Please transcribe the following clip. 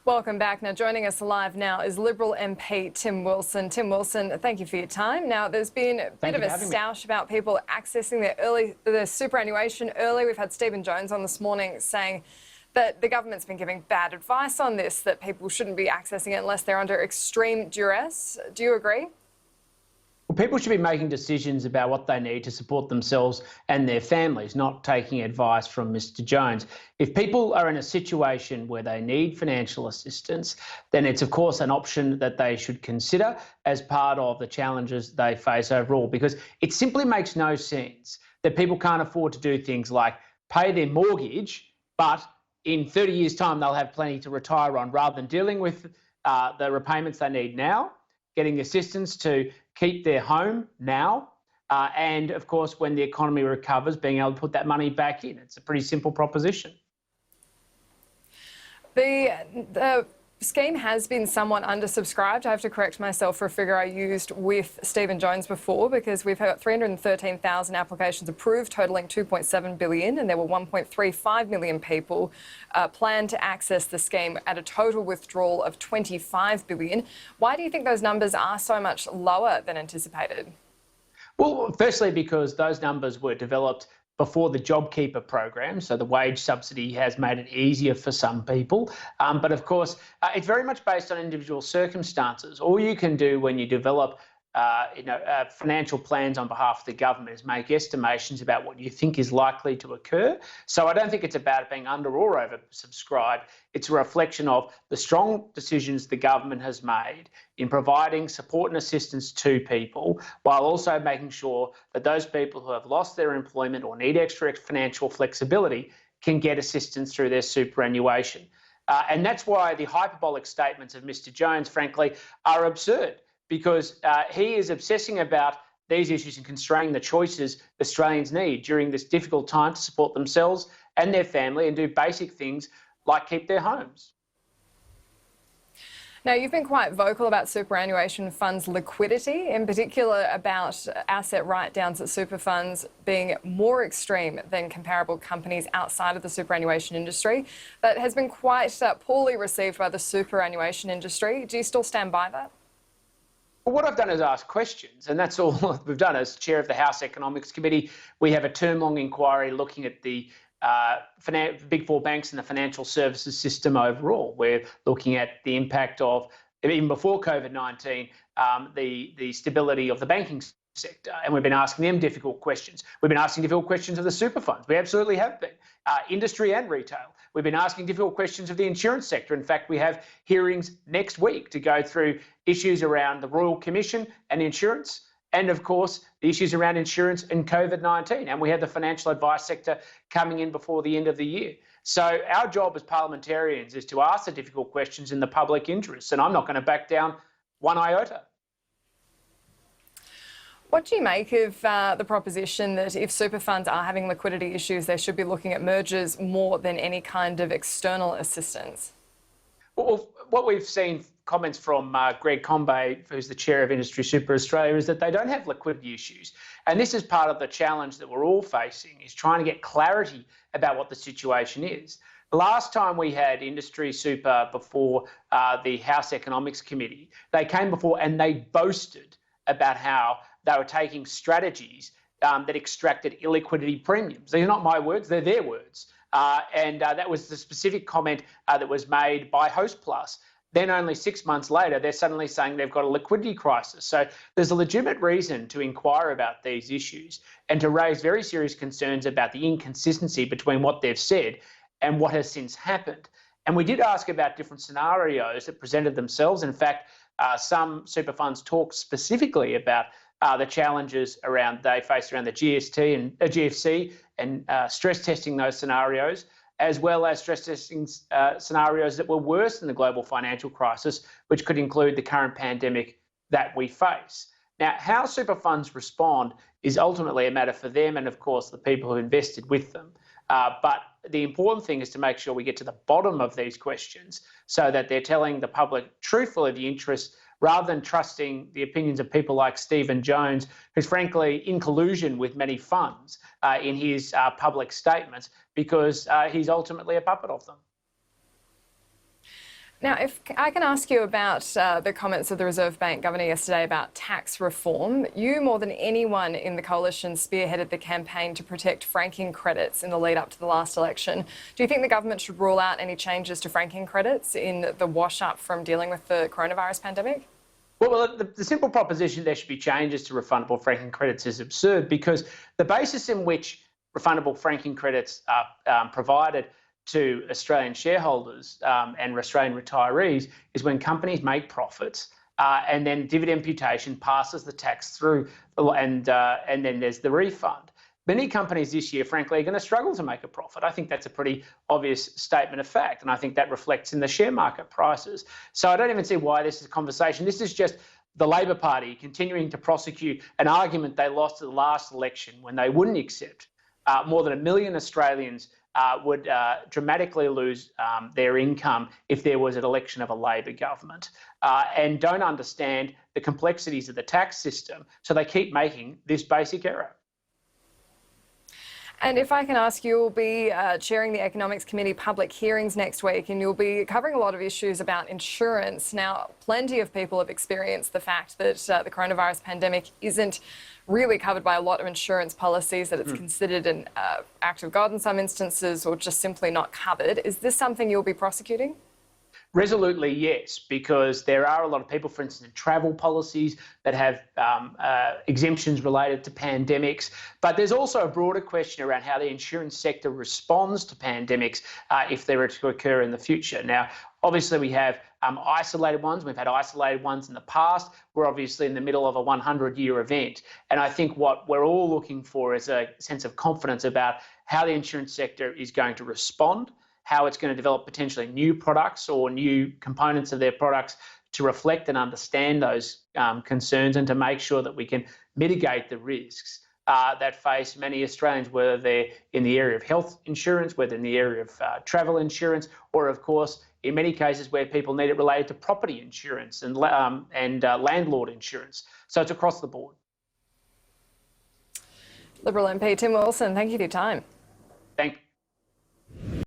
Welcome back. Now, joining us live now is Liberal MP Tim Wilson. Tim Wilson, thank you for your time. Now, there's been a bit of a stoush about people accessing their superannuation early. We've had Stephen Jones on this morning saying that the government's been giving bad advice on this, that people shouldn't be accessing it unless they're under extreme duress. Do you agree? Well, people should be making decisions about what they need to support themselves and their families, not taking advice from Mr. Jones. If people are in a situation where they need financial assistance, then it's of course an option that they should consider as part of the challenges they face overall, because it simply makes no sense that people can't afford to do things like pay their mortgage, but in 30 years' time they'll have plenty to retire on, rather than dealing with the repayments they need now, getting assistance to keep their home now, and of course, when the economy recovers, being able to put that money back in. It's a pretty simple proposition. The scheme has been somewhat undersubscribed. I have to correct myself for a figure I used with Stephen Jones before, because we've had 313,000 applications approved, totalling $2.7 billion, and there were 1.35 million people planned to access the scheme at a total withdrawal of $25 billion. Why do you think those numbers are so much lower than anticipated? Well, firstly, because those numbers were developed before the JobKeeper program, so the wage subsidy has made it easier for some people. But of course, it's very much based on individual circumstances. All you can do when you develop financial plans on behalf of the government is make estimations about what you think is likely to occur. So I don't think it's about it being under or oversubscribed. It's a reflection of the strong decisions the government has made in providing support and assistance to people, while also making sure that those people who have lost their employment or need extra financial flexibility can get assistance through their superannuation. And that's why the hyperbolic statements of Mr. Jones, frankly, are absurd, because he is obsessing about these issues and constraining the choices Australians need during this difficult time to support themselves and their family and do basic things like keep their homes. Now, you've been quite vocal about superannuation funds liquidity, in particular about asset write-downs at super funds being more extreme than comparable companies outside of the superannuation industry. That has been quite poorly received by the superannuation industry. Do you still stand by that? Well, what I've done is ask questions, and that's all we've done. As chair of the House Economics Committee, we have a term-long inquiry looking at the big four banks and the financial services system overall. We're looking at the impact of, even before COVID-19, the stability of the banking sector, and we've been asking them difficult questions. We've been asking difficult questions of the super funds. We absolutely have been. Industry and retail. We've been asking difficult questions of the insurance sector. In fact, we have hearings next week to go through issues around the Royal Commission and insurance, and of course, the issues around insurance and COVID-19. And we have the financial advice sector coming in before the end of the year. So our job as parliamentarians is to ask the difficult questions in the public interest, and I'm not going to back down one iota. What do you make of the proposition that if super funds are having liquidity issues, they should be looking at mergers more than any kind of external assistance? Well, what we've seen comments from Greg Combay, who's the chair of Industry Super Australia, is that they don't have liquidity issues. And this is part of the challenge that we're all facing, is trying to get clarity about what the situation is. The last time we had Industry Super before the House Economics Committee, they came before and they boasted about how they were taking strategies that extracted illiquidity premiums. These are not my words, they're their words. And that was the specific comment that was made by Hostplus. Then only 6 months later, they're suddenly saying they've got a liquidity crisis. So there's a legitimate reason to inquire about these issues and to raise very serious concerns about the inconsistency between what they've said and what has since happened. And we did ask about different scenarios that presented themselves. In fact, some super funds talked specifically about the challenges they face around the GFC and stress testing those scenarios, as well as stress testing scenarios that were worse than the global financial crisis, which could include the current pandemic that we face. Now, how super funds respond is ultimately a matter for them and, of course, the people who invested with them. But the important thing is to make sure we get to the bottom of these questions so that they're telling the public truthfully the interests, rather than trusting the opinions of people like Stephen Jones, who's frankly in collusion with many funds in his public statements, because he's ultimately a puppet of them. Now, if I can ask you about the comments of the Reserve Bank Governor yesterday about tax reform, you more than anyone in the coalition spearheaded the campaign to protect franking credits in the lead up to the last election. Do you think the government should rule out any changes to franking credits in the wash up from dealing with the coronavirus pandemic? Well, the simple proposition there should be changes to refundable franking credits is absurd, because the basis in which refundable franking credits are provided to Australian shareholders and Australian retirees is when companies make profits and then dividend imputation passes the tax through, and then there's the refund. Many companies this year, frankly, are going to struggle to make a profit. I think that's a pretty obvious statement of fact, and I think that reflects in the share market prices. So I don't even see why this is a conversation. This is just the Labor Party continuing to prosecute an argument they lost at the last election when they wouldn't accept more than 1 million Australians would dramatically lose their income if there was an election of a Labor government, and don't understand the complexities of the tax system. So they keep making this basic error. And if I can ask, you'll be chairing the Economics Committee public hearings next week, and you'll be covering a lot of issues about insurance. Now, plenty of people have experienced the fact that the coronavirus pandemic isn't really covered by a lot of insurance policies, that it's considered an act of God in some instances, or just simply not covered. Is this something you'll be prosecuting? Resolutely, yes, because there are a lot of people, for instance, in travel policies that have exemptions related to pandemics. But there's also a broader question around how the insurance sector responds to pandemics if they were to occur in the future. Now, obviously, we have isolated ones. We've had isolated ones in the past. We're obviously in the middle of a 100-year event. And I think what we're all looking for is a sense of confidence about how the insurance sector is going to respond, how it's going to develop potentially new products or new components of their products to reflect and understand those concerns, and to make sure that we can mitigate the risks that face many Australians, whether they're in the area of health insurance, whether in the area of travel insurance, or of course, in many cases where people need it related to property insurance and landlord insurance. So it's across the board. Liberal MP Tim Wilson, thank you for your time. Thank